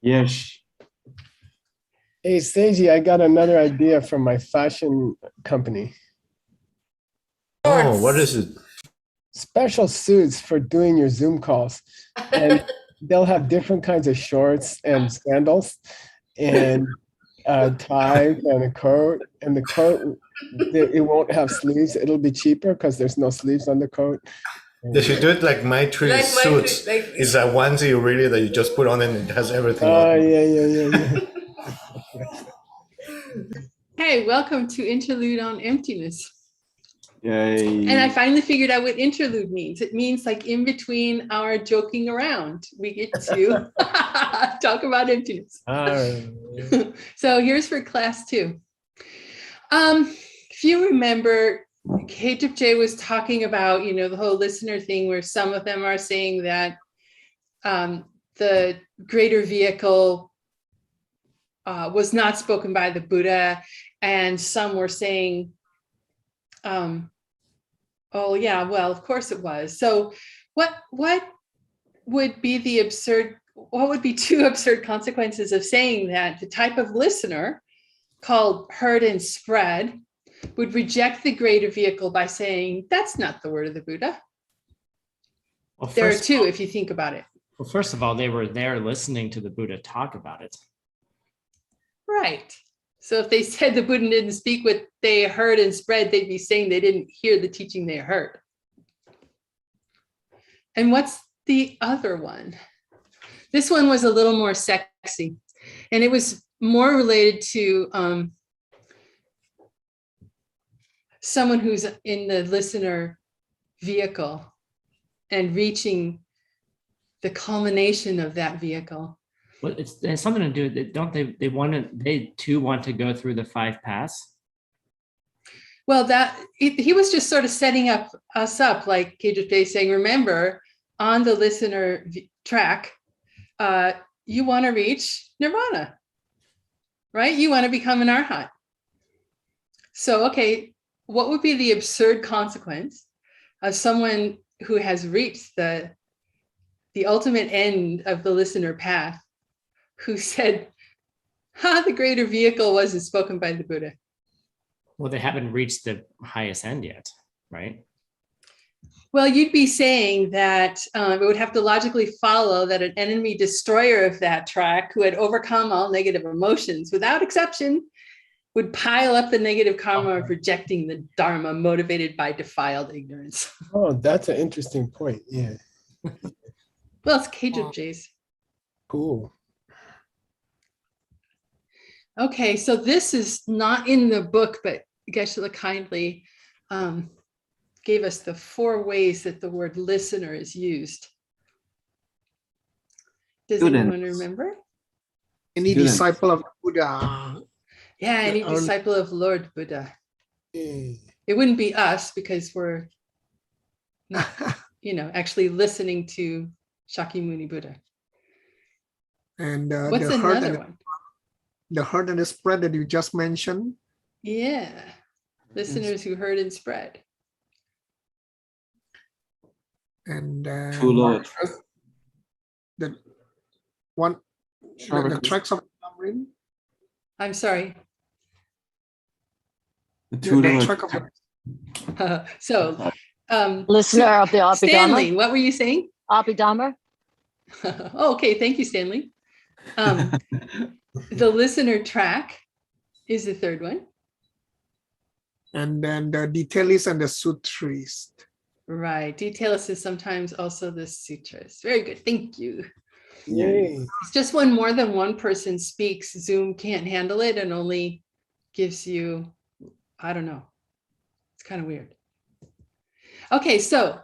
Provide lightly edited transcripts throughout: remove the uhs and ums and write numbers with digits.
Yes. Hey, Seiji, I got another idea from my fashion company. Oh, what is it? Special suits for doing your Zoom calls. And they'll have different kinds of shorts and sandals and ties and a coat. And the coat, it won't have sleeves. It'll be cheaper because there's no sleeves on the coat. They should do it like my three Like suits. It's a onesie really that you just put on and it has everything Oh, on. yeah. Hey, welcome to Interlude on Emptiness. Yay. And I finally figured out what interlude means. It means like in between our joking around, we get to talk about emptiness. So here's for class 2. If you remember, KJ was talking about, the whole listener thing where some of them are saying that the greater vehicle was not spoken by the Buddha, and some were saying, oh yeah, well, of course it was. So what would be what would be 2 absurd consequences of saying that the type of listener called heard and spread would reject the greater vehicle by saying, that's not the word of the Buddha? Well, There are 2, if you think about it. Well, first of all, they were there listening to the Buddha talk about it. Right. So if they said the Buddha didn't speak what they heard and spread, they'd be saying they didn't hear the teaching they heard. And what's the other one? This one was a little more sexy, and it was more related to someone who's in the listener vehicle and reaching the culmination of that vehicle. Well, it's something to do with it, don't they? They too want to go through the 5 paths. Well, he was just sort of setting us up, like KJ saying, remember, on the listener track, you want to reach nirvana, right? You want to become an arhat. So, okay, what would be the absurd consequence of someone who has reached the ultimate end of the listener path, who said, the greater vehicle wasn't spoken by the Buddha? Well, they haven't reached the highest end yet, right? Well, you'd be saying that it would have to logically follow that an enemy destroyer of that track who had overcome all negative emotions without exception would pile up the negative karma of rejecting the Dharma motivated by defiled ignorance. Oh, that's an interesting point. Yeah. Well, it's KJ's. Cool. Okay, so this is not in the book, but Geshe-la kindly gave us the 4 ways that the word listener is used. Does anyone remember? Any disciple of Buddha. Yeah, any disciple of Lord Buddha. It wouldn't be us because we're not, actually listening to Shakyamuni Buddha. And what's another one? The heard and the spread that you just mentioned. Yeah, listeners who heard and spread. And True Lord. the tracks of Tamrin. I'm sorry. The True The Lord. track of So, listener of the Abhidhamma. Stanley, what were you saying? Abhidhamma. Oh, okay, thank you, Stanley. The listener track is the 3rd one. And then the detailist and the sutris. Right, detailist is sometimes also the sutras. Very good, thank you. Yay. It's just when more than one person speaks, Zoom can't handle it and only gives you, I don't know. It's kind of weird. Okay, so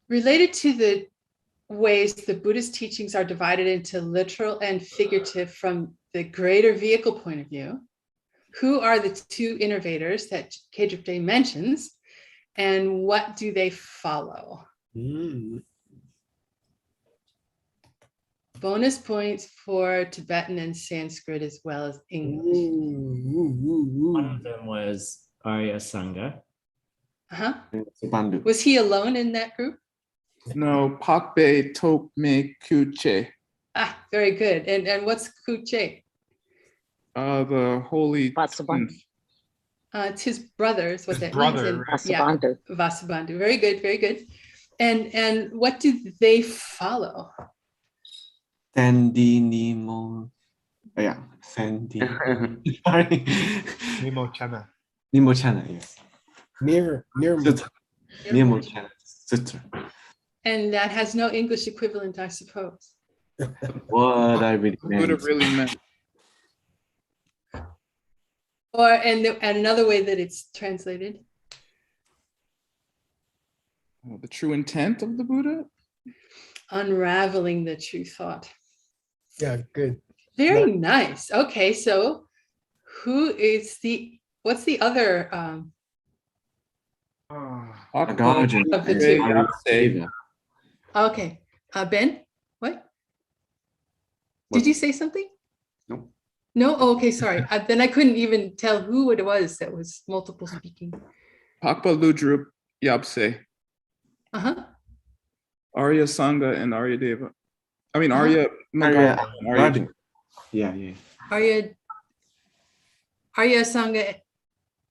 related to the ways the Buddhist teachings are divided into literal and figurative from the greater vehicle point of view, who are the 2 innovators that KJ mentions, and what do they follow? Bonus points for Tibetan and Sanskrit as well as English. One of them was Arya Sangha. Was he alone in that group? No, Park Bay Top Me Kyuche. Ah, very good. And what's Kuche? The holy Vasubandhu. twins. It's his brother, is what His that brother, means. right? Yeah, Vasubandhu. Vasubandhu. Very good, very good. And what do they follow? Sandy, Nemo. Oh, yeah, Sandy. Sorry. Nemo Chana. Nemo Chana, yes. Near Sutra. Nemo Chana. Sutra. And that has no English equivalent, I suppose. What I really Buddha meant. really meant. Or and another way that it's translated. The true intent of the Buddha. Unraveling the true thought. Yeah, good. Very nice. Okay, so what's the other Nagarjuna of the and two? Aryadeva. Okay. Ben, what? Did you say something? No. No? Oh, okay, sorry. Then I couldn't even tell who it was that was multiple speaking. Pakpa Ludrup Yapse, Uh-huh. Arya Sangha, and Arya Deva. I mean, Uh-huh. Arya Nagarjuna. Nagarjuna. Yeah. Arya Sangha,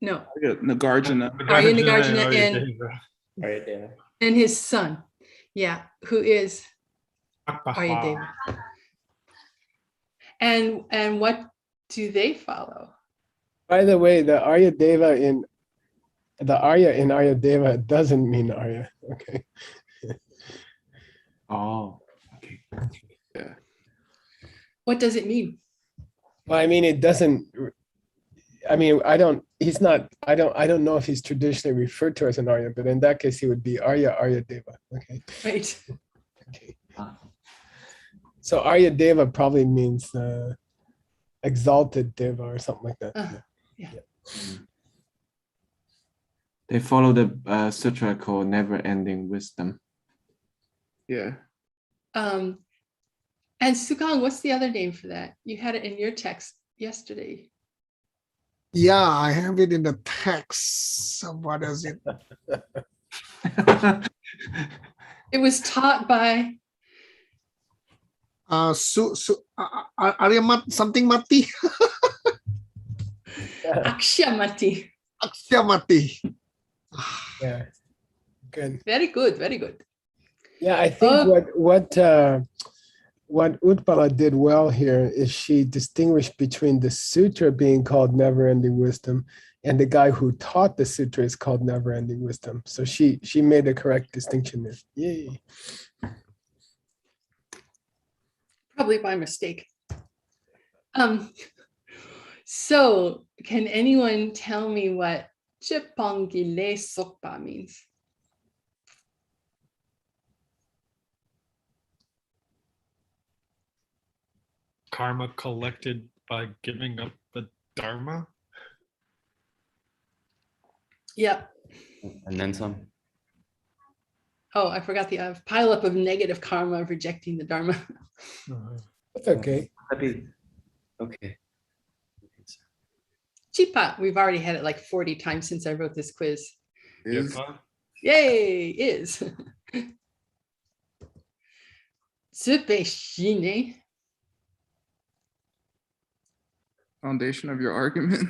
no, Arya Nagarjuna. Arya Nagarjuna Aryadeva. and his son. Yeah, who is Arya Deva. And what do they follow? By the way, the Arya in Arya Deva doesn't mean Arya. Okay. Oh, okay. Yeah. What does it mean? Well, I mean, it doesn't. I mean, I don't know if he's traditionally referred to as an Arya, but in that case, he would be Arya Deva. Okay. Right. Okay. So Arya Deva probably means exalted Deva or something like that. Yeah. They follow the sutra called never-ending wisdom. Yeah. And Sukang, what's the other name for that? You had it in your text yesterday. Yeah, I have it in the text. What is it? It was taught by Aryamat something Mati. Akshamati. Akshamati. Yeah. Good. Very good, very good. Yeah, I think what Utpala did well here is she distinguished between the sutra being called never-ending wisdom and the guy who taught the sutra is called never-ending wisdom. So she made the correct distinction there. Yay. Probably by mistake. So can anyone tell me what Chepangile Sokpa means? Karma collected by giving up the Dharma. Yep. And then some. Oh, I forgot the pile up of negative karma of rejecting the Dharma. That's okay. Okay. Chipa, we've already had it like 40 times since I wrote this quiz. Is Yay, is. Tsupeshine. foundation of your argument.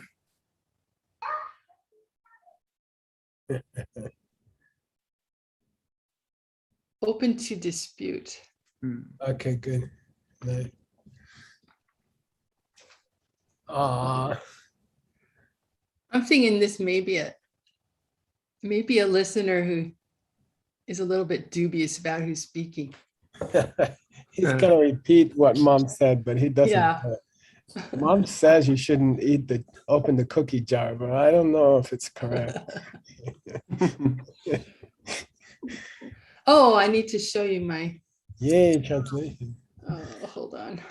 Open to dispute. Okay, good. Nice. I'm thinking this may be a listener who is a little bit dubious about who's speaking. He's gonna repeat what Mom said, but he doesn't. Yeah. Mom says you shouldn't open the cookie jar, but I don't know if it's correct. Oh, I need to show you my. Yay, translation. Oh, hold on.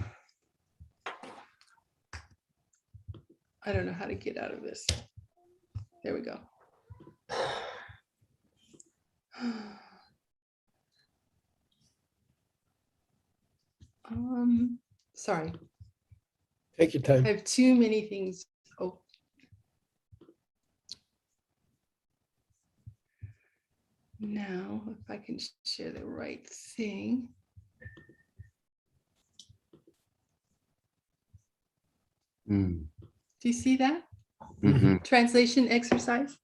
I don't know how to get out of this. There we go. Sorry. Take your time. I have too many things. Oh. Now, if I can share the right thing. Mm. Do you see that? Mhm. Translation exercise?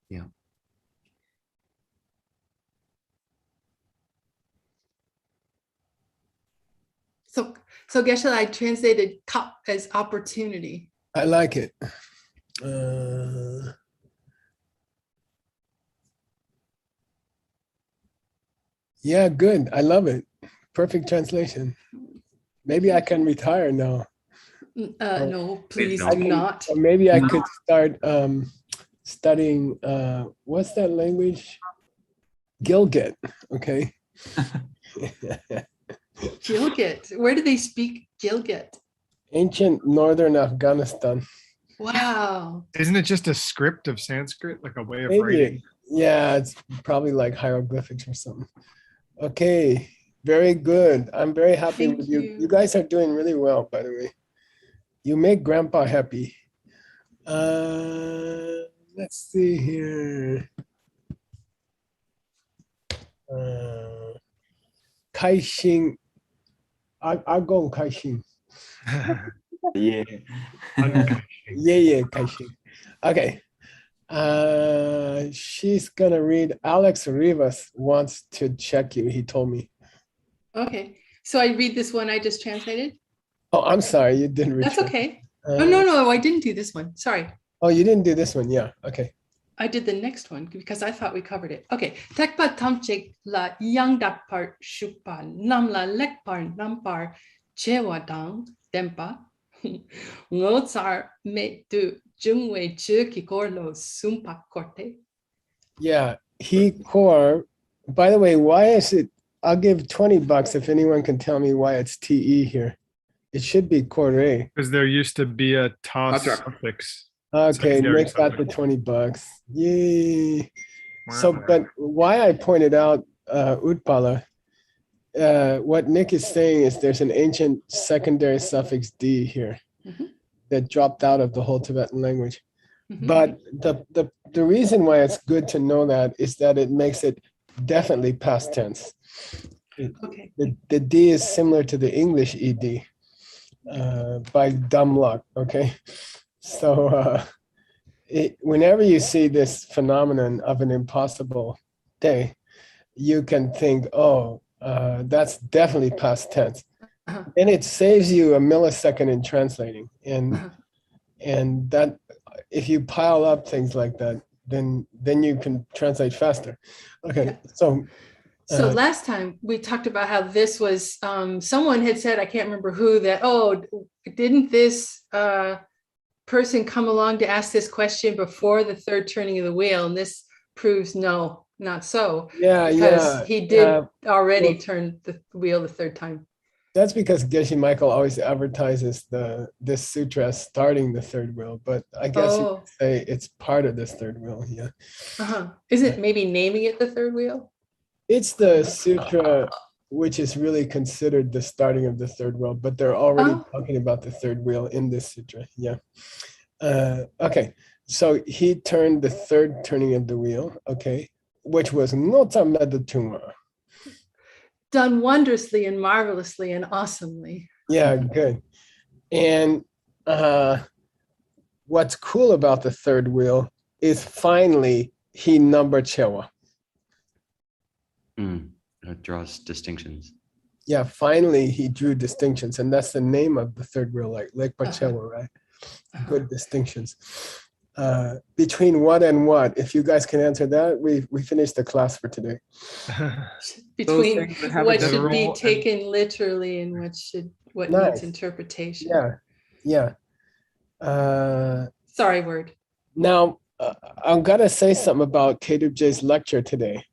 Yeah. So Geshe, I translated cup as opportunity. I like it. Yeah, good. I love it. Perfect translation. Maybe I can retire now. No, please no. do not. Or maybe I could start studying, what's that language? Gilgit, okay? Gilgit. Where do they speak Gilgit? Ancient northern Afghanistan. Wow. Isn't it just a script of Sanskrit, like a way of Maybe, writing? yeah, it's probably like hieroglyphics or something. Okay, very good. I'm very happy Thank with you. you. You guys are doing really well, by the way. You make grandpa happy. Let's see here. Kaixin. Agong Kaixin. Yeah. Yeah, Kaixin. Okay. She's gonna read. Alex Rivas wants to check you. He told me. Okay. So I read this one I just translated? Oh, I'm sorry, you didn't read. That's okay. Oh, no, I didn't do this one. Sorry. Oh, you didn't do this one. Yeah. Okay. I did the next one because I thought we covered it. Okay. Tekpa tamchek la yang dakpar shukpa nam la lekpar nampar chewa dang dempa ngotsar me tu jungwe chuki korlo sumpa korte. Yeah. He core. By the way, why is it? I'll give $20 if anyone can tell me why it's TE here. It should be Corre. Because there used to be a toss Contract. suffix. Okay, Secondary Nick got the suffix. $20. Yay. So, but why I pointed out Utpala, what Nick is saying is there's an ancient secondary suffix D here Mhm. that dropped out of the whole Tibetan language. Mhm. But the reason why it's good to know that is that it makes it definitely past tense. Okay. The D is similar to the English ED by dumb luck, okay? So whenever you see this phenomenon of an impossible day, you can think, oh, that's definitely past tense. Uh-huh. And it saves you a millisecond in translating. Uh-huh. And that if you pile up things like that, then you can translate faster. Okay, Yeah. so So last time we talked about how this was, someone had said, I can't remember who, that, oh, didn't this person come along to ask this question before the third turning of the wheel? And this proves no, not so. yeah, Because yeah. he did already well- turn the wheel the third time. That's because Geshe Michael always advertises this sutra as starting the third wheel, but I guess you Oh, could say it's part of this third wheel. Yeah, uh-huh. Is it maybe naming it the third wheel? it's the sutra which is really considered the starting of the third wheel, but they're already Oh. talking about the third wheel in this sutra. Yeah. Okay, so he turned the third turning of the wheel. Okay, which was Ngota Medatunga. Done wondrously and marvelously and awesomely. Yeah, good. And what's cool about the third wheel is finally he numbered Chewa. It draws distinctions. Yeah, finally he drew distinctions, and that's the name of the third wheel, like Lekpa Chewa, right? Good distinctions. Between what and what? If you guys can answer that, we finished the class for today. Between things that have a what should be literal and- taken literally and what Nice. needs interpretation. Yeah. Sorry, word. Now, I'm gonna say something about J's lecture today.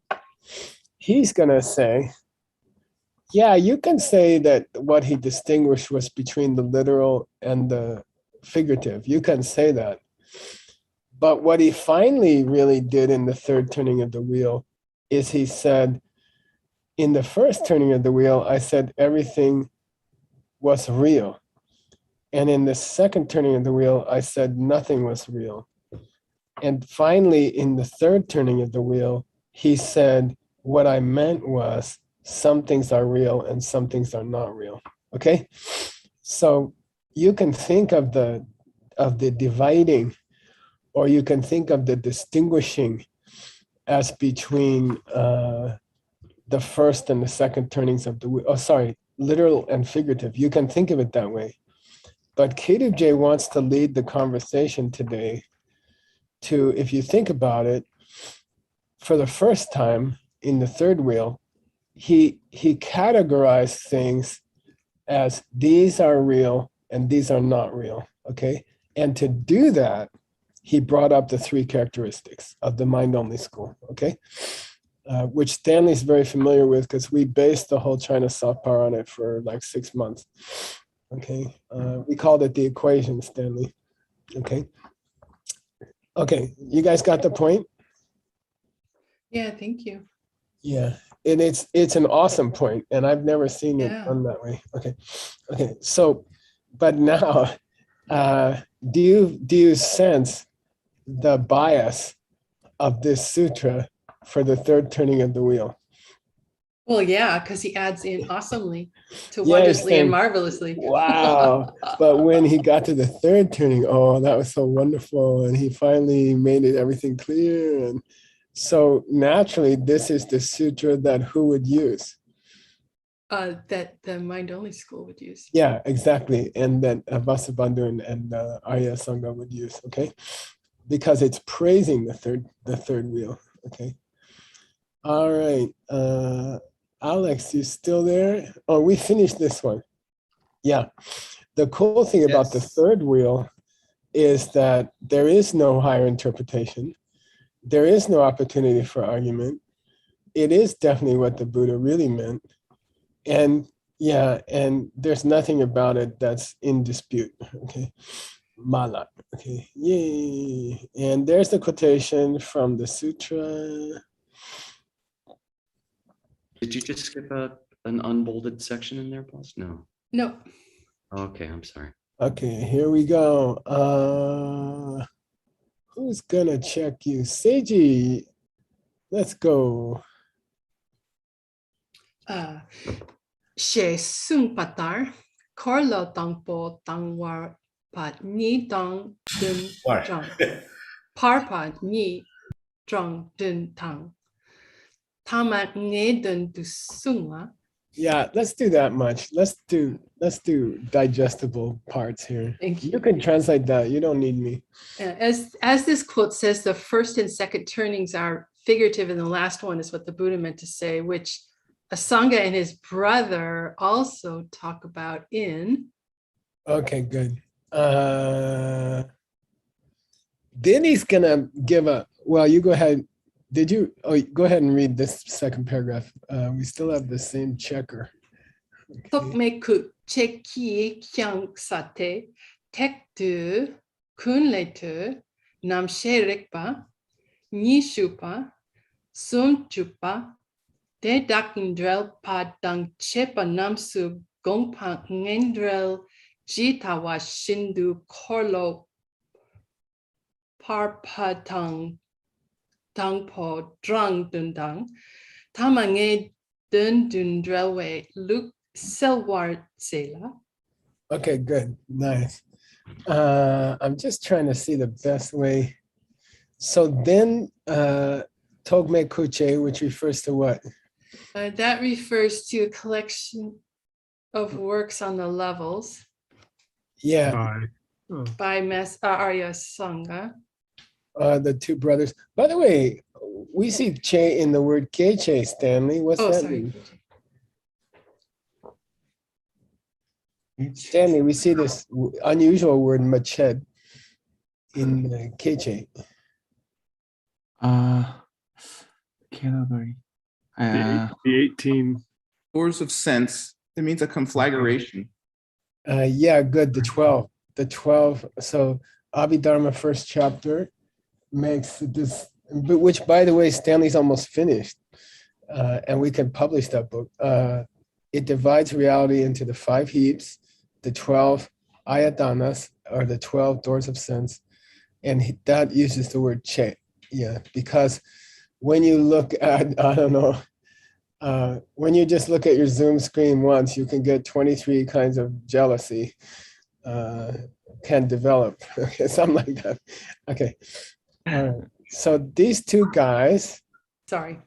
He's gonna say, yeah, you can say that what he distinguished was between the literal and the figurative. You can say that. But what he finally really did in the third turning of the wheel is he said, in the first turning of the wheel, I said everything was real. And in the second turning of the wheel, I said nothing was real. And finally, in the third turning of the wheel, he said, what I meant was some things are real and some things are not real. Okay, so you can think of the dividing, or you can think of the distinguishing as between the first and the second turnings of the wheel. Oh, sorry, literal and figurative. You can think of it that way. But K2J wants to lead the conversation today to, if you think about it, for the first time in the third wheel, he categorized things as these are real and these are not real, okay? And to do that, he brought up the three characteristics of the mind-only school, okay? Which Stanley's very familiar with because we based the whole China soft power on it for like 6 months, okay? We called it the equation, Stanley, okay? Okay, you guys got the point? Yeah, thank you. Yeah, and it's an awesome point, and I've never seen it Yeah. done that way. Okay. So, but now, do you sense the bias of this sutra for the third turning of the wheel? Well, yeah, because he adds in awesomely to Yeah, he's wondrously and saying, marvelously. wow. But when he got to the third turning, oh, that was so wonderful, and he finally made it everything clear. And so naturally, this is the sutra that who would use? That the mind-only school would use. Yeah, exactly. And then Vasubandhu and Arya Sangha would use, okay? Because it's praising the third wheel, okay? All right. Alex, you still there? Oh, we finished this one. Yeah. The cool thing about the Yes. third wheel is that there is no higher interpretation. There is no opportunity for argument. It is definitely what the Buddha really meant. And yeah, and there's nothing about it that's in dispute, okay? Mala, okay, yay. And there's the quotation from the sutra. Did you just skip an unbolded section in there, Paul? No. No. Okay, I'm sorry. Okay, here we go. Who's gonna check you? Seiji, let's go. She sung patar, korlo tangpo tangwar pat ni dong dun Why? jang. Parpa ni drang dun tang. Tama nge dun du sunga. Yeah, let's do that much. Let's do digestible parts here. Thank You you. can translate that. You don't need me. As this quote says, the first and second turnings are figurative, and the last one is what the Buddha meant to say, which Asanga and his brother also talk about in. Okay, good. Then he's gonna give a, well, you go ahead. Did you, go ahead and read this second paragraph. We still have the same checker. Okay. Tokmeku cheki kyang sate tek tu kun letu nam sherikpa ni shupa sum chupa de dakindrel padang chepa namsu gongpa ngendrel jitawa shindu korlo parpatang tangpo drang dundang tamange dun dundrelwe luk selwar sela. Okay, good, nice. I'm just trying to see the best way. So then, Togme Kuche, which refers to what? That refers to a collection of works on the levels Yeah, by Arya Sangha. the two brothers. By the way, we see Che in the word Keche, Stanley. What's that mean? Stanley, we see this unusual word mached in Keche. Category. The 18. Doors of sense. It means a conflagration. Yeah, good. The 12. The 12. So Abhidharma first chapter makes this, which by the way, Stanley's almost finished. And we can publish that book. It divides reality into the 5 heaps, the 12 ayatanas, or the 12 doors of sense. And that uses the word che. Yeah, because when you look at, I don't know, when you just look at your Zoom screen once, you can get 23 kinds of jealousy can develop. Okay, something like that. Okay. All right. So these two guys, Sorry,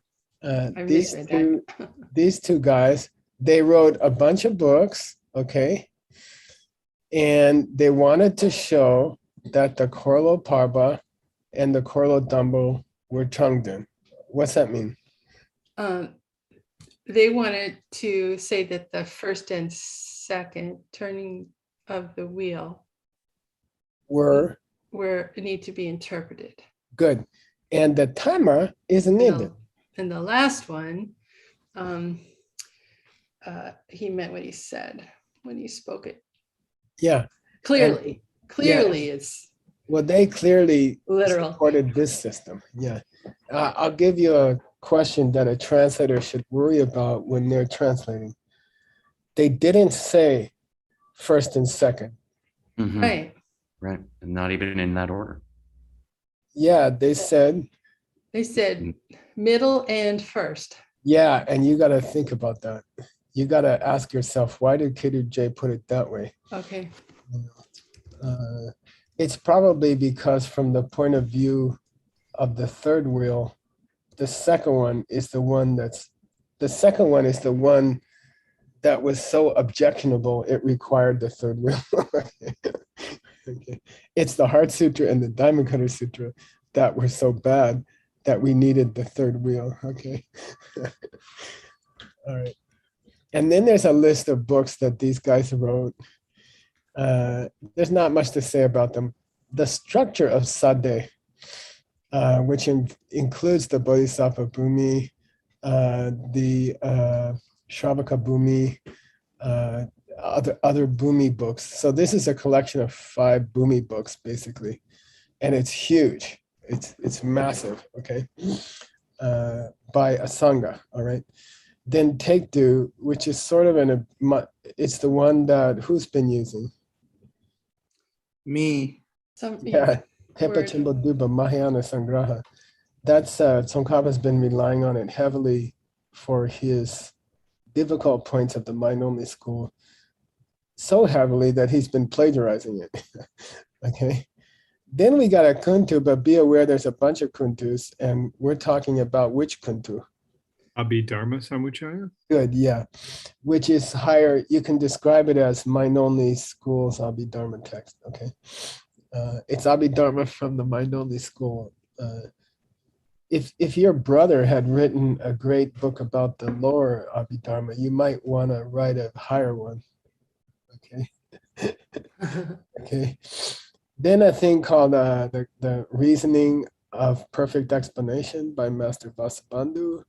I these misread two, that. these two guys, they wrote a bunch of books, okay? And they wanted to show that the Korlo Parba and the Korlo Dumbo were Changdun. What's that mean? They wanted to say that the first and second turning of the wheel Were need to be interpreted. good. And the timer is needed. And the last one, he meant what he said when he spoke it. Yeah. Clearly, yeah. it's Well, they clearly literal. supported this system. Yeah. I'll give you a question that a translator should worry about when they're translating. They didn't say first and second. Mhm. Right. Right. And not even in that order. Yeah, they said. Middle and first. Yeah, and you got to think about that. You got to ask yourself, why did K2J put it that way? Okay. It's probably because from the point of view of the third wheel, the second one is the one that was so objectionable, it required the third wheel. Okay. It's the Heart Sutra and the Diamond Cutter Sutra that were so bad that we needed the third wheel. Okay. All right. And then there's a list of books that these guys wrote. There's not much to say about them. The structure of Sade, which includes the Bodhisattva Bhumi, the Shravaka Bhumi, other Bhumi books. So this is a collection of 5 Bhumi books, basically. And it's huge. It's massive, okay? By a Sangha, all right? Then Take-Do, which is sort of it's the one that who's been using? Me. Yeah, Tepa Chimbo Duba Mahayana Sangraha. That's Tsongkhapa's been relying on it heavily for his difficult points of the mind-only school, so heavily that he's been plagiarizing it. Okay. Then we got a kuntu, but be aware there's a bunch of kuntus, and we're talking about which kuntu? Abhidharma Samuchaya? Good, yeah. Which is higher, you can describe it as mind-only school's Abhidharma text, okay? It's Abhidharma from the mind-only school. If your brother had written a great book about the lower Abhidharma, you might want to write a higher one, okay? Okay. Then a thing called the Reasoning of Perfect Explanation by Master Vasubandhu,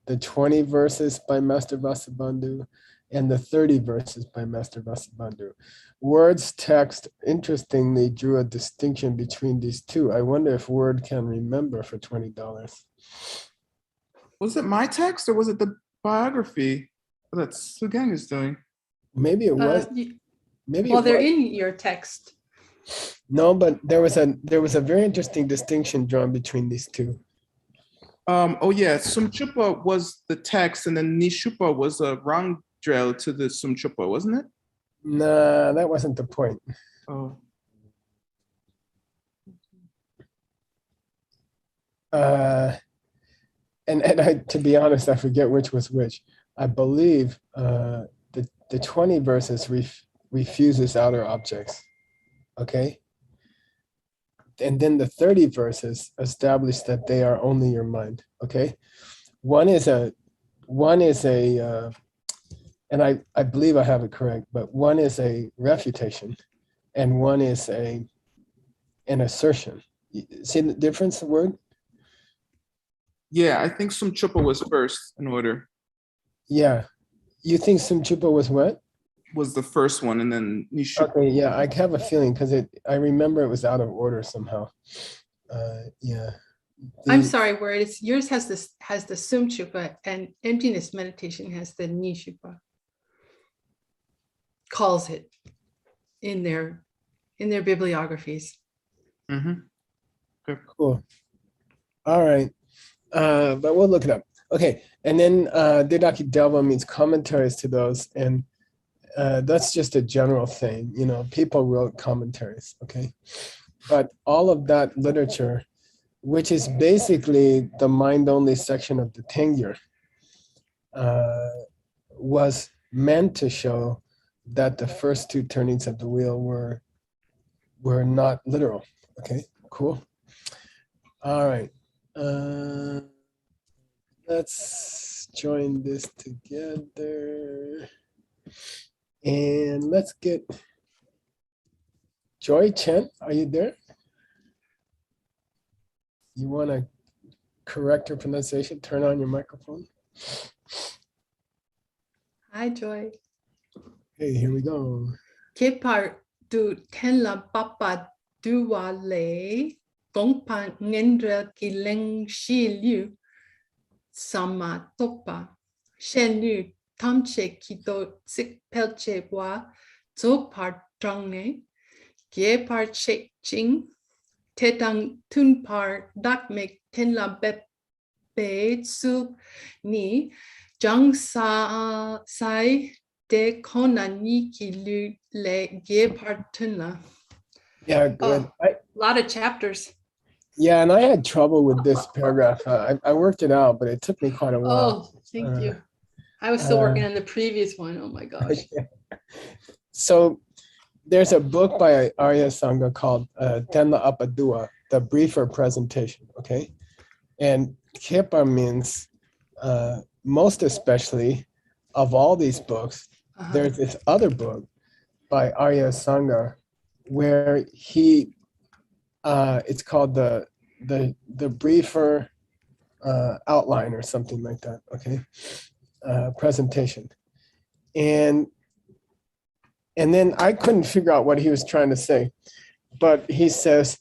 the 20 verses by Master Vasubandhu, and the 30 verses by Master Vasubandhu. Word's text, interestingly, drew a distinction between these two. I wonder if Word can remember for $20. Was it my text or was it the biography that Sugang is doing? Maybe it was. Maybe well, they're in your text. No, but there was a very interesting distinction drawn between these two. Oh yeah, Sumchupa was the text, and then Nishupa was a wrong drill to the Sumchupa, wasn't it? Nah, that wasn't the point. Oh. And to be honest, I forget which was which. I believe the 20 verses refuses outer objects. Okay. And then the 30 verses establish that they are only your mind. Okay. One is a, and I believe I have it correct, but one is a refutation and one is an assertion. See the difference of word? Yeah, I think Sumchupa was first in order. Yeah. You think Sumchupa was what? Was the first one, and then Nishupa. Okay, yeah, I have a feeling because I remember it was out of order somehow. Yeah. I'm sorry, where it's yours has the Sumchupa and Emptiness Meditation has the Nishupa. Calls it in their bibliographies. Mm-hmm. Okay. Cool. All right. But we'll look it up. Okay. And then Didaki Delva means commentaries to those. And that's just a general thing. You know, people wrote commentaries, okay? But all of that literature, which is basically the mind-only section of the Tengyur, was meant to show that the first two turnings of the wheel were not literal. Okay, cool. All right. Let's join this together. And let's get Joy Chen. Are you there? You want to correct her pronunciation? Turn on your microphone. Hi, Joy. Hey, here we go. Ke par du ten la papa du wa le gong pa ngendra ki leng shi liu sama topa shen liu tam che ki do sik pel che wa zo par trong ne ge par che ching te tang tun par dak mek ten la bep be su ni jang sa sai de kona ni ki lu le ge par tun la. Yeah, good. Oh, a lot of chapters. Yeah, and I had trouble with this paragraph. I worked it out, but it took me quite a while. Oh, thank you. I was still working on the previous one. Oh my gosh. So there's a book by Arya Sangha called Tenla Apadua, the briefer presentation, okay? And Kepa means most especially of all these books, there's this other book by Arya Sangha where he it's called the briefer outline or something like that, okay? Presentation. And then I couldn't figure out what he was trying to say, but he says,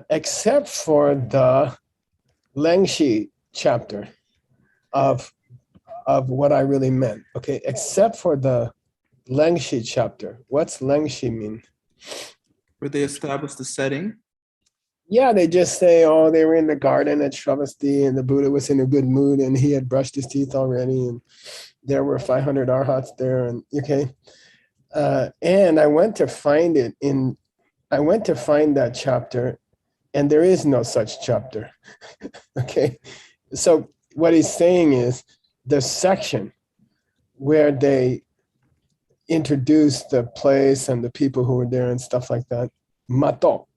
except for the Lengshi chapter of what I really meant, okay? Except for the Lengshi chapter. What's Lengshi mean? Where they establish the setting. Yeah, they just say, oh, they were in the garden at Shravasti and the Buddha was in a good mood and he had brushed his teeth already and there were 500 arhats there, and okay. And I went to find that chapter and there is no such chapter, okay? So what he's saying is the section where they introduced the place and the people who were there and stuff like that, mato.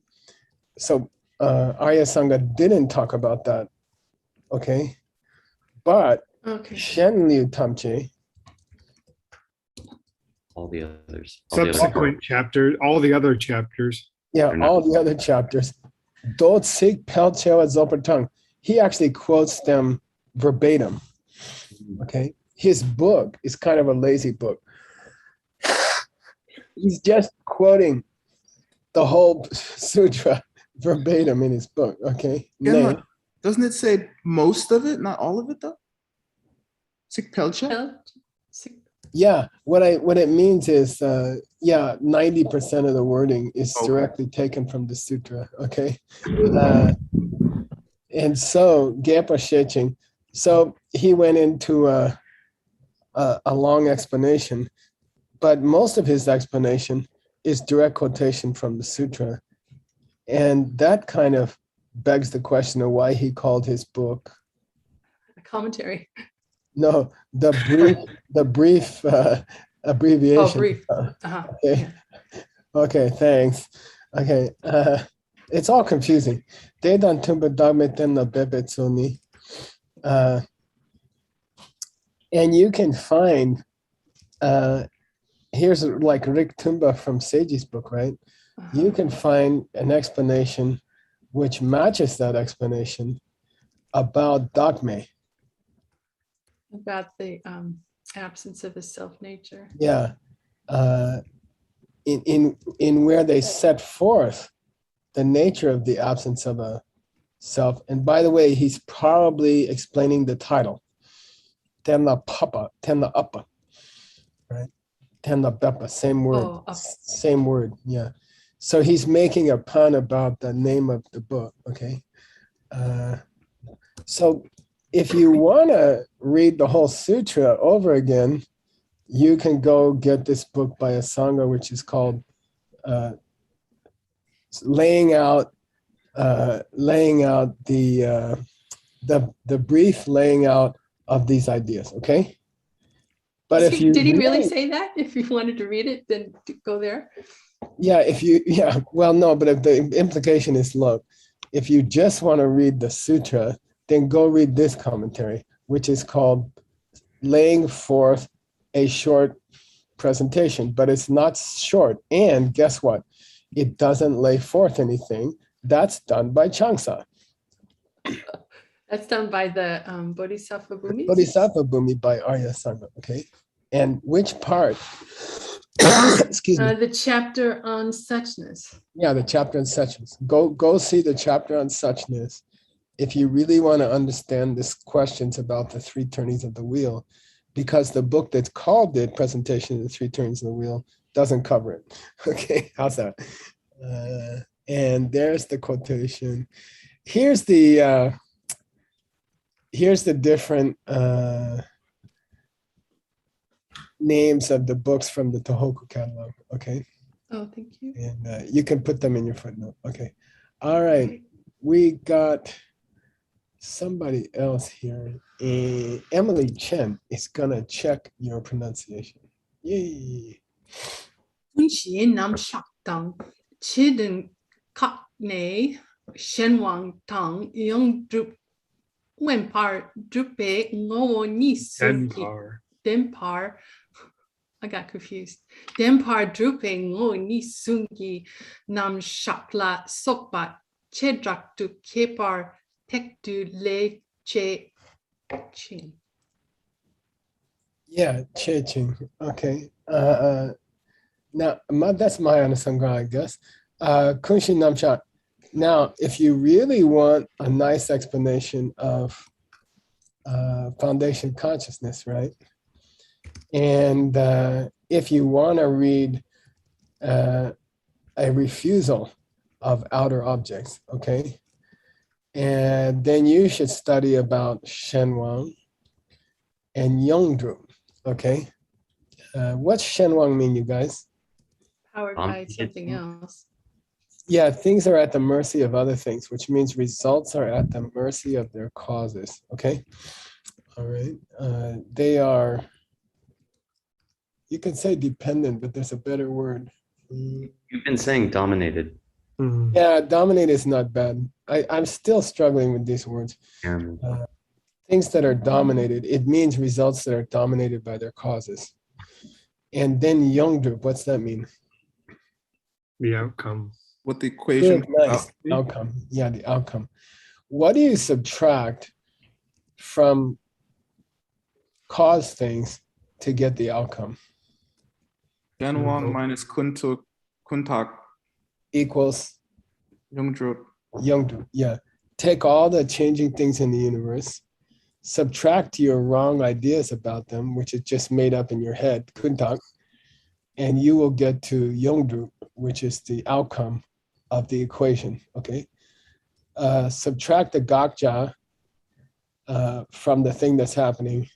So Arya Sangha didn't talk about that, okay? But Shen Liu Tamche, All the others. Subsequent chapter, all the other chapters. yeah, all the other chapters, Dot Sig Pel Chewa Zopatang, he actually quotes them verbatim, okay? His book is kind of a lazy book. He's just quoting the whole sutra verbatim in his book, okay? Yeah, doesn't it say most of it, not all of it though? Sik Pelcha? Yeah, what it means is, 90% of the wording is directly taken from the sutra, okay? And so, Gepa Sheching, so he went into a long explanation, but most of his explanation is direct quotation from the sutra. And that kind of begs the question of why he called his book A commentary. no, the brief abbreviation. Oh, brief. Okay. Yeah. Okay, thanks. Okay, it's all confusing. Dedan tumba dagmeten la bebetsuni. And you can find, here's like Rick Tumba from Seiji's book, right? You can find an explanation which matches that explanation about dogme. About the absence of a self-nature. Yeah. In where they set forth the nature of the absence of a self. And by the way, he's probably explaining the title. Tenla Papa, Tenla Uppa, right? Tenla Beppa, same word, same word, yeah. So he's making a pun about the name of the book, okay? So if you want to read the whole sutra over again, you can go get this book by Asanga, which is called laying out the brief laying out of these ideas. Okay, but if you Did he really say that? If you wanted to read it, then go there. Yeah, well, no, but if the implication is, look, if you just want to read the sutra, then go read this commentary, which is called Laying Forth a Short Presentation, but it's not short. And guess what? It doesn't lay forth anything. That's done by Changsa. That's done by the Bodhisattva Bhumi. Bodhisattva Bhumi by Arya Sangha, okay? And which part? Excuse me. The chapter on suchness. Yeah, the chapter on suchness. Go see the chapter on suchness. If you really want to understand these questions about the three turnings of the wheel, because the book that's called the Presentation of the Three Turnings of the Wheel doesn't cover it. Okay, how's that? And there's the quotation. Here's the different names of the books from the Tohoku catalog. Okay. Oh, thank you. And you can put them in your footnote. Okay. All right. We got somebody else here. Emily Chen is gonna check your pronunciation. Yay. Kunshi nam shak tang chidin kak ne shenwang tang young drup when par drupe ngo ni Denpar. Denpar. I got confused. Denpar drupe ngo ni sungi nam shakla sokpat chedrak tu kepar tek du le che chin. Yeah, Cheching. Okay. Now, that's my Anasanga, I guess. Kunshin Namchat. Now, if you really want a nice explanation of foundation consciousness, right? And if you want to read a refusal of outer objects, okay? And then you should study about Shenwang and Yongdru, okay? What's Shenwang mean, you guys? Powered by something else. Yeah, things are at the mercy of other things, which means results are at the mercy of their causes, okay? All right, they are, you can say dependent, but there's a better word. You've been saying dominated. Yeah, dominate is not bad. I'm still struggling with these words. Things that are dominated, it means results that are dominated by their causes. And then Yongdrup, what's that mean? The outcome. What the equation? Good, nice. Outcome. Yeah, the outcome. What do you subtract from cause things to get the outcome? Shenwang minus Kuntak Equals Yongdrup. Yongdrup. Yeah. Take all the changing things in the universe, subtract your wrong ideas about them, which is just made up in your head, Kuntak, and you will get to Yongdrup, which is the outcome of the equation, okay? Subtract the Gakja from the thing that's happening,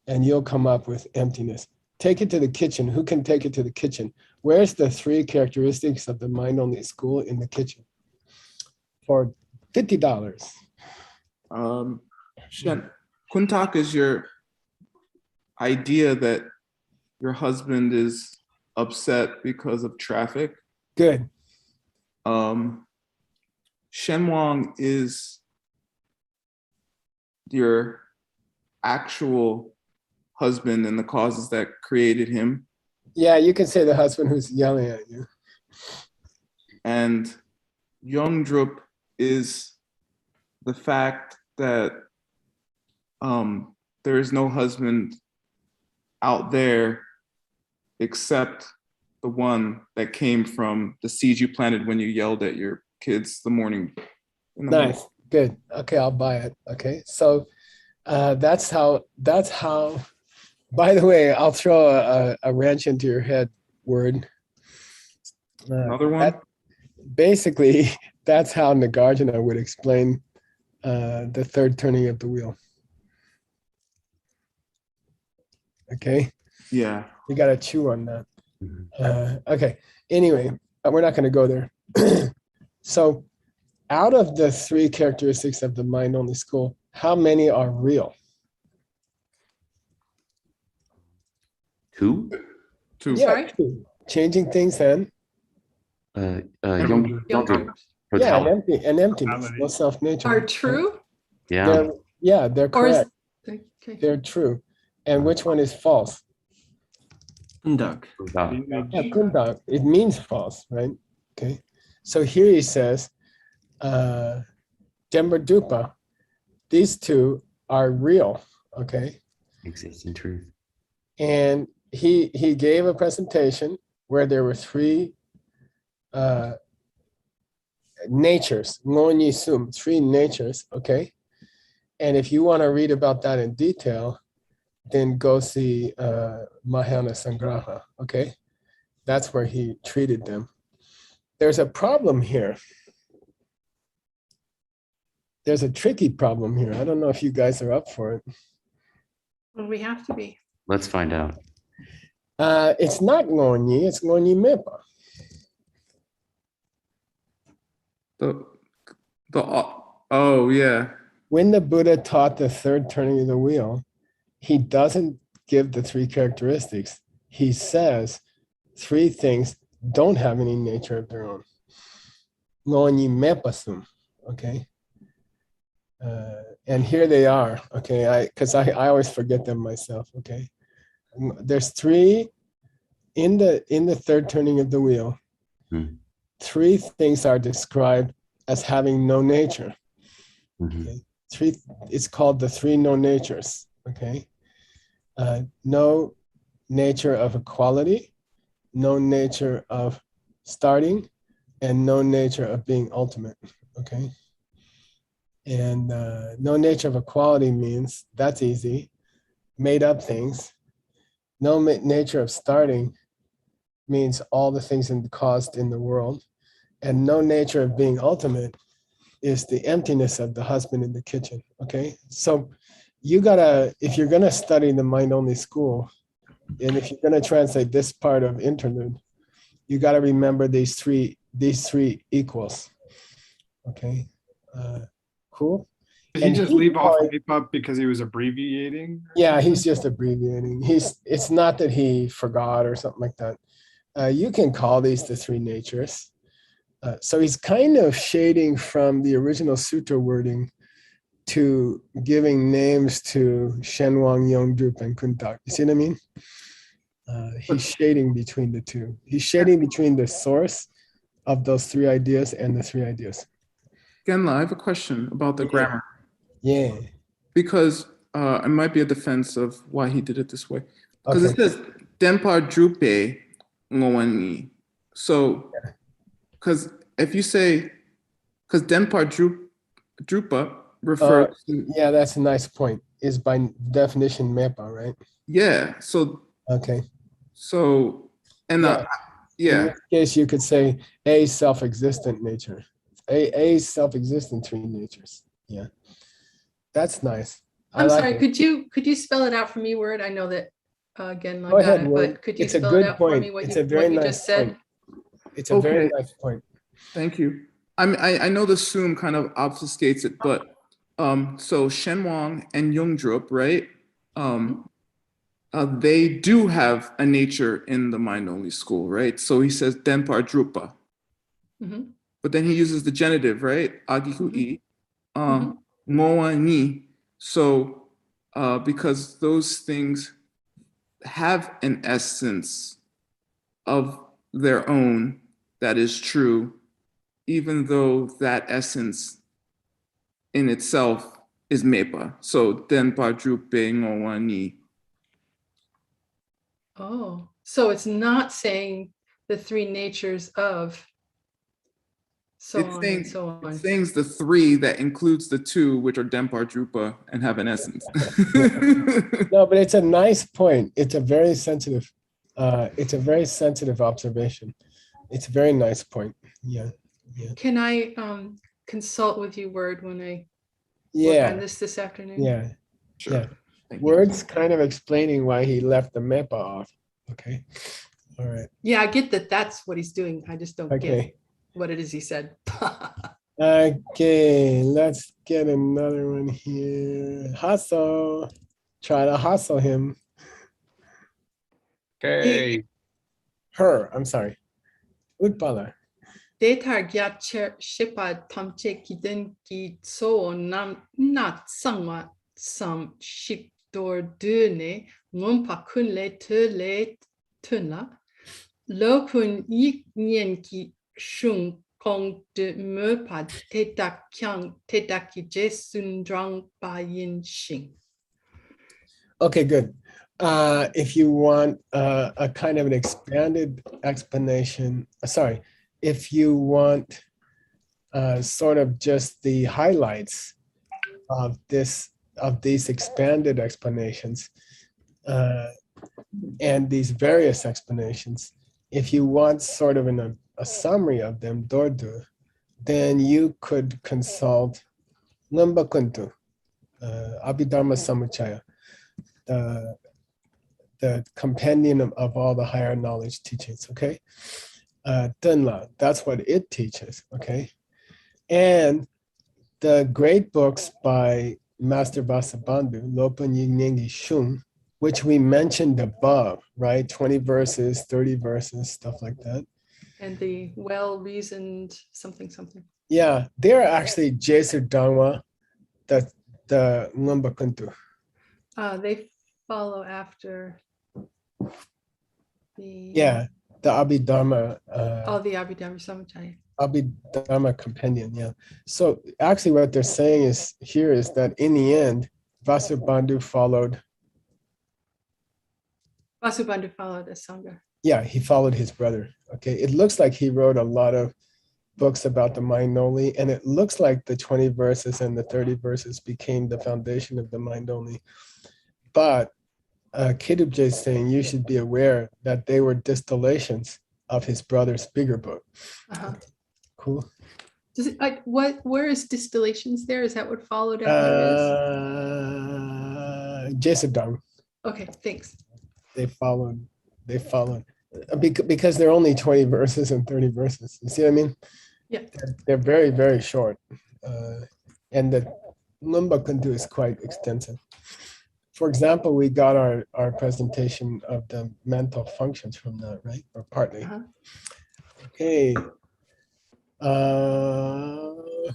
and you'll come up with emptiness. Take it to the kitchen. Who can take it to the kitchen? Where's the 3 characteristics of the mind-only school in the kitchen? For $50. Kuntak is your idea that your husband is upset because of traffic. Good. Shenwang is your actual husband and the causes that created him. Yeah, you can say the husband who's yelling at you. And Yongdrup is the fact that there is no husband out there except the one that came from the seeds you planted when you yelled at your kids the morning. Nice, good. Okay, I'll buy it. Okay, so that's how, by the way, I'll throw a wrench into your head word. Another one? Basically, that's how Nagarjuna would explain the third turning of the wheel. Okay, Yeah. you got to chew on that. Okay. Anyway, we're not going to go there. So, out of the 3 characteristics of the mind-only school, how many are real? 2? Two. Yeah, Sorry? 2. Changing things and Young Younger. yeah, totality. and emptiness, Totality. no self-nature. Are true? Yeah. They're Or is, correct. okay. They're true. And which one is false? Undak. Yeah, kundak. It means false, right? Okay. So here he says, Demba Dupa, these 2 are real. Okay. Exists in truth. And he gave a presentation where there were 3 natures, ngonyi sum, 3 natures. Okay. And if you want to read about that in detail, then go see Mahayana Sangraha. Okay. That's where he treated them. There's a problem here. There's a tricky problem here. I don't know if you guys are up for it. Well, we have to be. Let's find out. It's not ngonyi, it's ngonyi mepa. Oh yeah. When the Buddha taught the 3rd turning of the wheel, he doesn't give the 3 characteristics. He says 3 things don't have any nature of their own. Ngonyi mepasum, okay? And here they are, okay? Because I always forget them myself, okay? There's 3 in the 3rd turning of the wheel. 3 things are described as having no nature. Okay? 3, it's called the 3 no natures, okay? No nature of equality, no nature of starting, and no nature of being ultimate, okay? And no nature of equality means, that's easy, made up things. No nature of starting means all the things caused in the world. And no nature of being ultimate is the emptiness of the husband in the kitchen, okay? So you gotta, if you're gonna study the mind-only school, and if you're gonna translate this part of Interlude, you gotta remember these three equals, okay? Cool? Did he And just he leave off called- MAPA because he was abbreviating? or Yeah, he's something? just abbreviating. It's not that he forgot or something like that. You can call these the 3 natures. So he's kind of shading from the original sutra wording to giving names to Shenwang, Yongdrup, and Kuntak. You see what I mean? He's shading between the 2. He's shading between the source of those 3 ideas and the 3 ideas. Genla, I have a question about the grammar. Yeah. Because it might be a defense of why he did it this way. Because Okay. it says Denpa Drupe Ngowani. So, because if you say, because Denpa Drupa refers to, Yeah, that's a nice point. Is by definition mepa, right? yeah. So, Okay. and Yeah. yeah. In this case, you could say a self-existent nature. A self-existent 3 natures. Yeah. That's nice. I I'm like sorry, it. could you spell it out for me, Word? I know that, again, Go I got ahead, it, Word. but could you It's a spell it good out for point. me, what It's you a very nice just said? point. It's a very nice point. Thank you. I know the sum kind of obfuscates it, but so Shenwang and Yongdrup, right? They do have a nature in the mind-only school, right? So he says Denpar Drupa. Mhm. But then he uses the genitive, right? Agiku I. Mhm. Moa ni. So because those things have an essence of their own that is true, even though that essence in itself is mepa. So Denpa Drupe Ngoa ni. Oh, so it's not saying the 3 natures of so on and so on. It's saying the 3 that includes the 2, which are Denpar Drupa and have an essence. No, but it's a nice point. It's a very sensitive observation. It's a very nice point. Yeah. Yeah. Can I consult with you, Word, when I work Yeah. on this afternoon? Yeah. Sure. Yeah. Thank you. Words kind of explaining why he left the mepa off. Okay. All right. Yeah, I get that that's what he's doing. I just don't get Okay. what it is he said. Okay, let's get another one here. Hustle. Try to hustle him. Okay. Her, I'm sorry. Utpala. Detar gya shipa tamche kiden ki so nam not sangwa sam ship door dune ngompa kunle tule tunla lopun yik nien ki shung kong de me pa tetak kyang tetak ki jesun drang ba yin shing. Okay, good. If you want a kind of an expanded explanation, sorry, if you want sort of just the highlights of these expanded explanations and these various explanations, if you want sort of a summary of them, Dordu, then you could consult Lumba Kuntu, Abhidharma Samuchaya, the compendium of all the higher knowledge teachings, okay? Dunla, that's what it teaches, okay? And the great books by Master Vasubandhu, Lopan Yinyengi Shung, which we mentioned above, right? 20 verses, 30 verses, stuff like that. And the well-reasoned something. Yeah, they're actually Jesur Dhamma, the Lumba Kuntu. They follow after the The Abhidharma. the Abhidharma Samachaya. Abhidharma compendium, yeah. So actually what they're saying is that in the end, Vasubandhu followed. Vasubandhu followed a Sangha. Yeah, he followed his brother. Okay, it looks like he wrote a lot of books about the mind only, and it looks like the 20 verses and the 30 verses became the foundation of the mind only. But Kedubje is saying you should be aware that they were distillations of his brother's bigger book. Uh-huh. Cool. Does it where is distillations there? Is that what followed after Jesadam. Okay, thanks. They followed because they're only 20 verses and 30 verses. You see what I mean? Yeah. They're very, very short. And the Lumba Kuntu is quite extensive. For example, we got our presentation of the mental functions from that, right? Or partly. Uh-huh. Okay.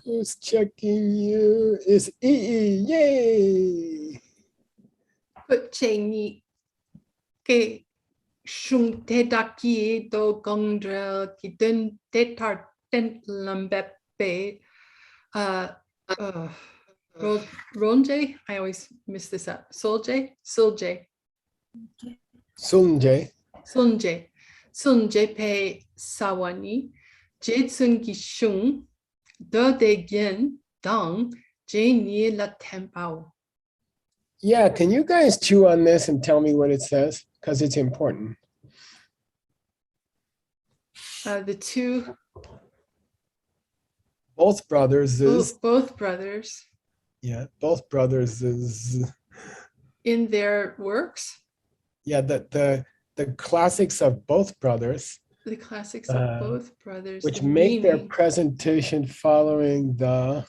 Who's checking you? It's EE. Yay! Put Cheney ke shung te daki do gondrel ki den detar den lambepe Ronje, I always miss this up. Sunje, pe sawani, jetsun gishung, de gen dang, ni la tempao. Yeah, can you guys chew on this and tell me what it says? Because it's important. The two. Both brothers is. Both brothers. Yeah, both brothers is. In their works? Yeah, the classics of both brothers. The classics of both brothers. Which make their presentation following the.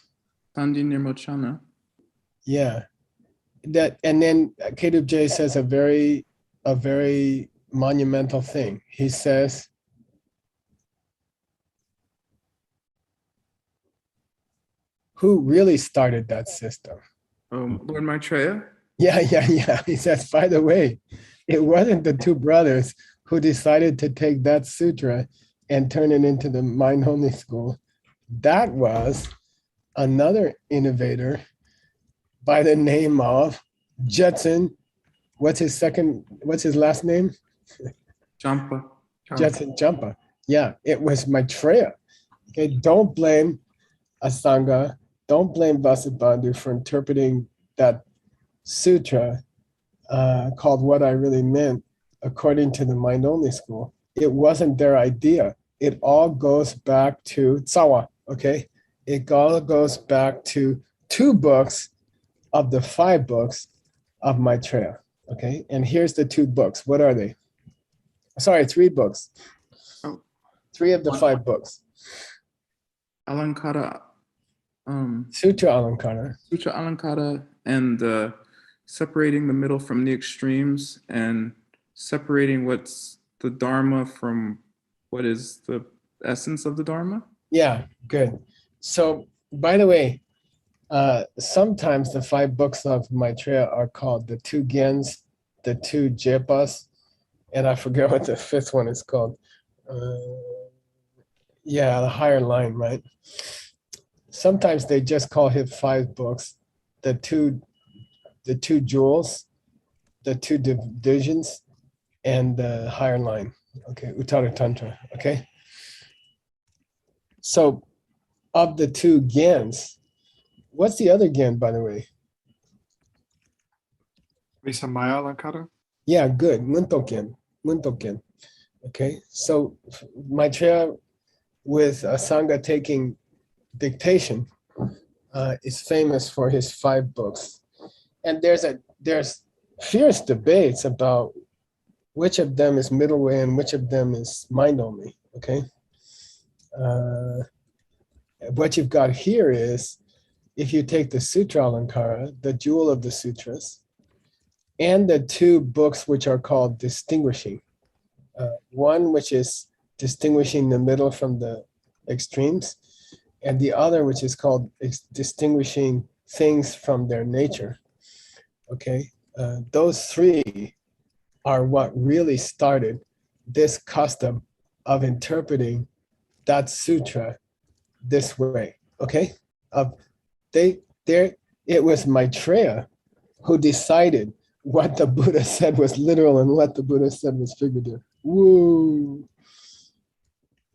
Sandi Nirmochana. Yeah. That, and then Kedubje says a very monumental thing. He says, who really started that system? Lord Maitreya? Yeah. He says, by the way, it wasn't the two brothers who decided to take that sutra and turn it into the mind-only school. That was another innovator by the name of Judson. What's his last name? Jampa. Judson Jampa. Yeah, it was Maitreya. Okay, don't blame Asanga, don't blame Vasubandhu for interpreting that sutra called What I Really Meant according to the mind-only school. It wasn't their idea. It all goes back to Tsawa, okay? It all goes back to 2 books of the 5 books of Maitreya. Okay, and here's the 2 books. What are they? Sorry, 3 books. Oh. 3 of the 5 books. Alankara, Sutra Alankara. Sutra Alankara, and separating the middle from the extremes, and separating what's the Dharma from what is the essence of the Dharma. Yeah, good. So, by the way, sometimes the 5 books of Maitreya are called the 2 Gens, the 2 Jepas, and I forget what the 5th one is called. Yeah, the higher line, right? Sometimes they just call it 5 books, the two jewels, the 2 divisions, and the higher line. Okay, Uttara Tantra. Okay. So, of the 2 Gens, what's the other Gen, by the way? Visamaya Alankara? Yeah, good. Muntoken. Muntoken. Okay. So Maitreya, with Sangha taking dictation, is famous for his 5 books. And there's fierce debates about which of them is middle way and which of them is mind only. Okay. What you've got here is, if you take the Sutra Alankara, the jewel of the sutras, and the 2 books which are called distinguishing. One which is distinguishing the middle from the extremes, and the other which is called distinguishing things from their nature. Okay, those 3 are what really started this custom of interpreting that sutra this way. Okay, it was Maitreya who decided what the Buddha said was literal and what the Buddha said was figurative. Woo.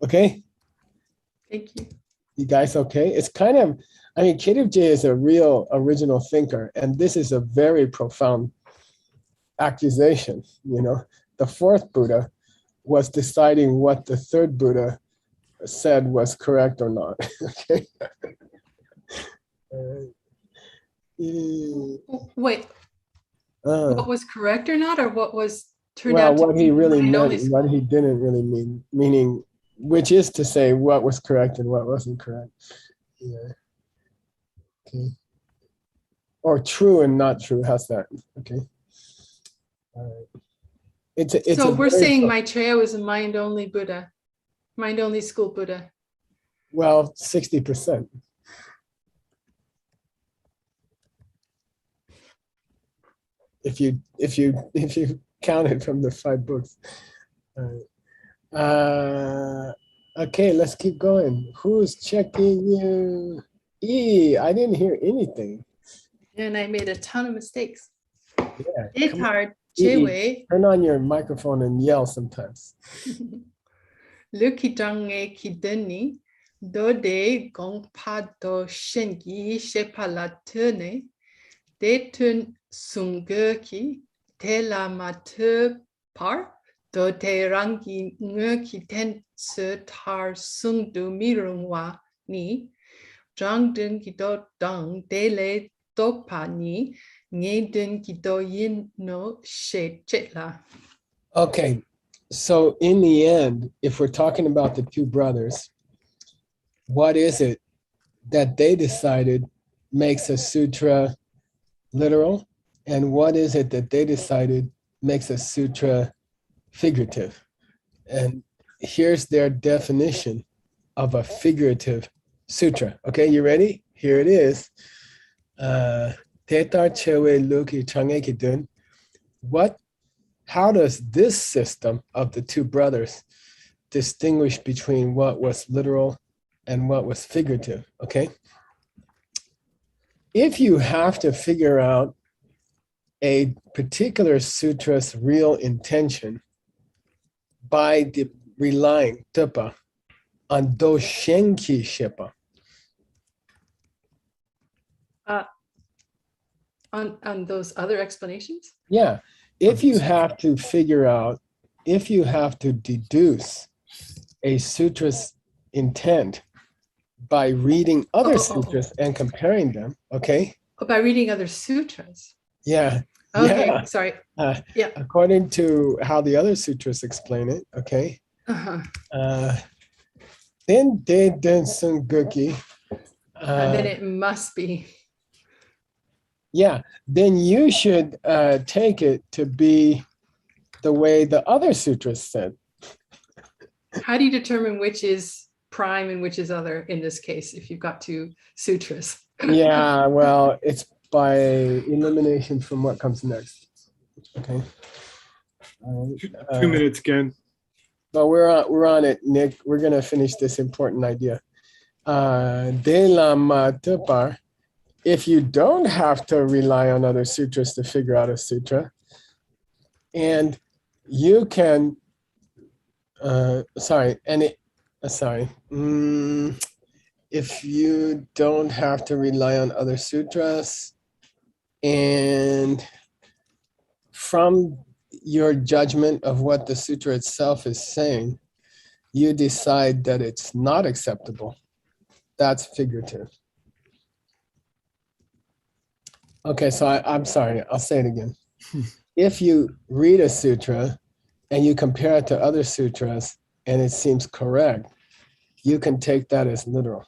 Okay? Thank you. You guys okay? It's kind of, I mean, Khedivje is a real original thinker, and this is a very profound accusation. You know, the 4th Buddha was deciding what the 3rd Buddha said was correct or not. Okay? Wait, what was correct or not, or what was turned well, out to what be he really mind meant, only and what he didn't really mean, meaning, which is to say what was correct and what wasn't correct. Yeah. Okay. Or true and not true. How's that? Okay. All right. It's so a we're very saying Maitreya was a mind only Buddha, mind only school Buddha. well, 60%. If you count it from the 5 books. All right. Okay, let's keep going. Who's checking you? I didn't hear anything. And I made a ton of mistakes. Yeah, It's come on. hard. Chewe. Turn on your microphone and yell sometimes. Lukitange kideni do de gong pa do shengi shepalatune de tun sungurki te la matu par do te rangi ngurki ten se tar sung du mirungwa ni jang dun ki do dang de le do pa ni nge dun ki do yin no she chetla. Okay, so in the end, if we're talking about the 2 brothers, what is it that they decided makes a sutra literal? And what is it that they decided makes a sutra figurative? And here's their definition of a figurative sutra. Okay, you ready? Here it is. Tetar chewe luki change kidun. How does this system of the 2 brothers distinguish between what was literal and what was figurative? Okay. If you have to figure out a particular sutra's real intention by relying tupa on doshenki shepa. On those other explanations? Yeah. If you have to figure out, if you have to deduce a sutra's intent by reading other sutras and comparing them, okay? By reading other sutras. Yeah, Okay, Yeah. sorry. Uh, Yeah. According to how the other sutras explain it, okay. Uh-huh. Then de den sun guki. And then it must be. Yeah, then you should take it to be the way the other sutras said. How do you determine which is prime and which is other in this case, if you've got two sutras? Yeah, well, it's by elimination from what comes next. Okay. 2 minutes, Ken. But we're on it, Nick. We're gonna finish this important idea. De lama tupar. If you don't have to rely on other sutras to figure out a sutra, and you can, if you don't have to rely on other sutras, and from your judgment of what the sutra itself is saying, you decide that it's not acceptable, that's figurative. Okay, so I'm sorry, I'll say it again. If you read a sutra and you compare it to other sutras and it seems correct, you can take that as literal.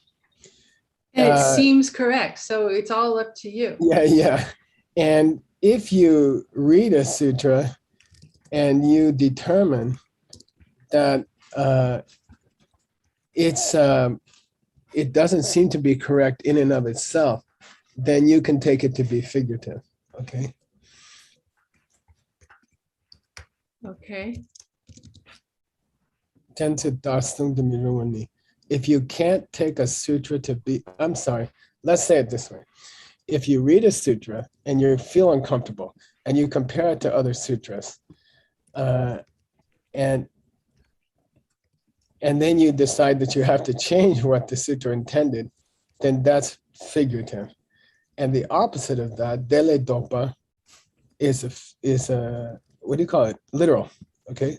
And it seems correct, so it's all up to you. Yeah. And if you read a sutra and you determine that it doesn't seem to be correct in and of itself, then you can take it to be figurative, okay? Okay. If you can't take a sutra to be, I'm sorry, let's say it this way. If you read a sutra and you feel uncomfortable and you compare it to other sutras, and then you decide that you have to change what the sutra intended, then that's figurative. And the opposite of that, dele dopa, is a what do you call it? Literal, okay?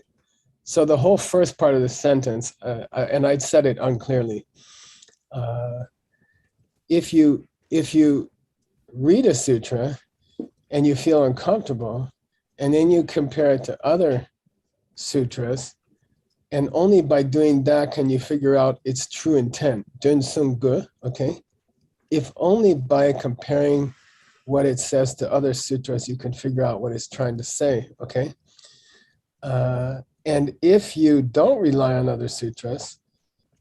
So the whole first part of the sentence, and I said it unclearly. If you read a sutra and you feel uncomfortable, and then you compare it to other sutras, and only by doing that can you figure out its true intent. Dun sung gu, okay? If only by comparing what it says to other sutras, you can figure out what it's trying to say, okay? And if you don't rely on other sutras,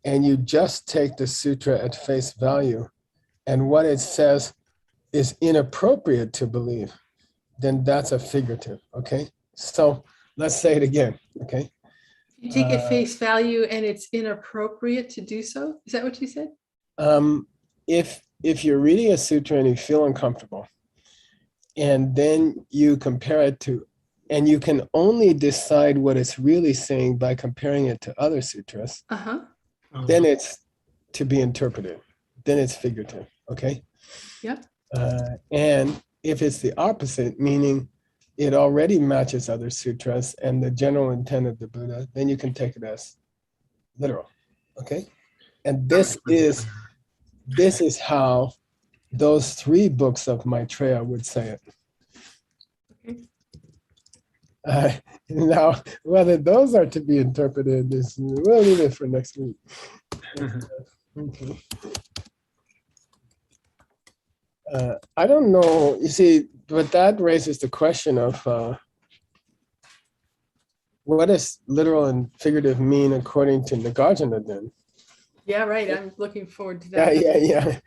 and you just take the sutra at face value, and what it says is inappropriate to believe, then that's a figurative, okay? So let's say it again, okay? You take it face value and it's inappropriate to do so? Is that what you said? If you're reading a sutra and you feel uncomfortable, and then you compare it to, and you can only decide what it's really saying by comparing it to other sutras, then it's to be interpreted. Then it's figurative, okay? Yep. And if it's the opposite, meaning it already matches other sutras and the general intent of the Buddha, then you can take it as literal, okay? And this is how those three books of Maitreya would say it. Now, whether those are to be interpreted, we'll leave it for next week. Okay. I don't know, you see, but that raises the question of what does literal and figurative mean according to Nagarjuna then? Yeah, right. I'm looking forward to that. Yeah.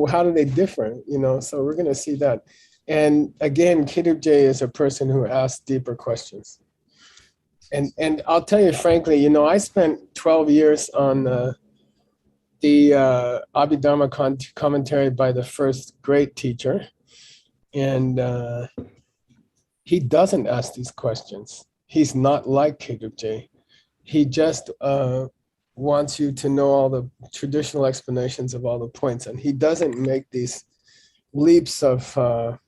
How do they differ? So we're going to see that. And again, Kidub J is a person who asks deeper questions. And I'll tell you frankly, I spent 12 years on the Abhidharma commentary by the first great teacher. And he doesn't ask these questions. He's not like Kidub J. He just wants you to know all the traditional explanations of all the points. And he doesn't make these leaps of thought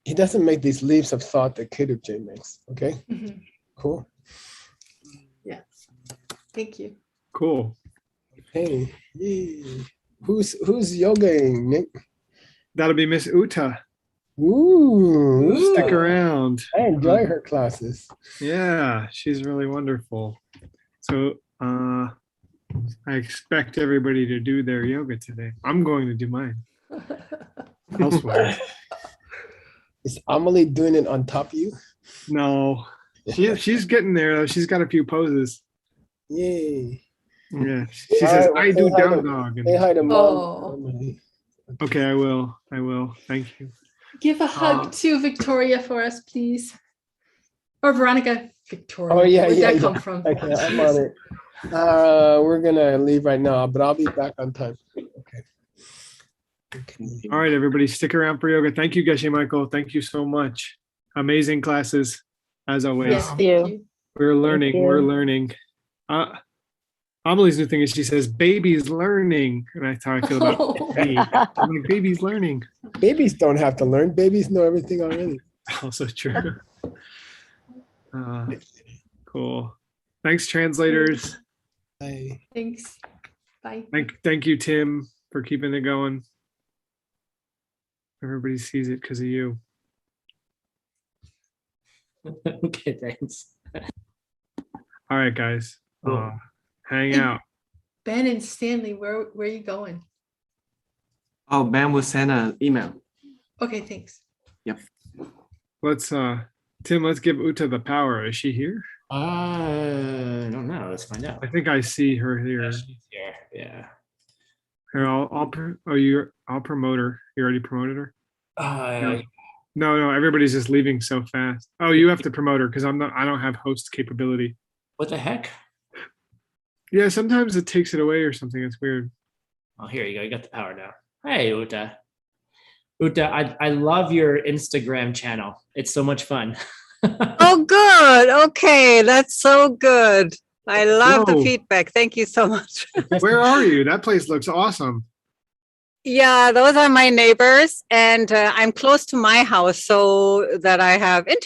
that Kidub J makes. Okay? Mm-hmm. Cool. Yeah. Thank you. Cool. Hey, yay. Who's yogaing, Nick? That'll be Miss Uta. Ooh, Stick around. I enjoy her classes. Yeah, she's really wonderful. So I expect everybody to do their yoga today. I'm going to do mine elsewhere. Is Amelie doing it on top of you? No, she's getting there though. She's got a few poses. Yay. Yeah, she All says, right, well, "I do say hi to- down dog." Say hi to Mom. Oh. Amelie. Okay, I will. I will. Thank you. Give a hug to Victoria for us, please. Or Veronica. Victoria. Oh, yeah, Where'd yeah, that yeah. come from? Okay, I'm on it. We're gonna leave right now, but I'll be back on time. Okay. All right, everybody, stick around for yoga. Thank you, Geshe Michael. Thank you so much. Amazing classes, as always. Yes, thank you. We're learning. you. We're learning. Amelie's new thing is she says, "Baby's learning," and that's how I feel about me. I'm like, "Baby's learning." Babies don't have to learn. Babies know everything already. Also true. Cool. Thanks, translators. Bye. Thanks. Bye. Thank you, Tim, for keeping it going. Everybody sees it because of you. Okay, thanks. All right, guys. Cool. Hang Hey. out. Ben and Stanley, where are you going? Oh, Ben will send an email. Okay, thanks. Yep. Let's Tim, let's give Uta the power. Is she here? I don't know. Let's find out. I think I see her here. She's here. Yeah. Here, I'll promote her. You already promoted her? No, everybody's just leaving so fast. Oh, you have to promote her because I don't have host capability. What the heck? Yeah, sometimes it takes it away or something. It's weird. Oh, here you go. You got the power now. Hey, Uta. Uta, I love your Instagram channel. It's so much fun. Oh, good. Okay, that's so good. I love the Whoa. feedback. Thank you so much. Where are you? That place looks awesome. Yeah, those are my neighbors, and I'm close to my house so that I have internet.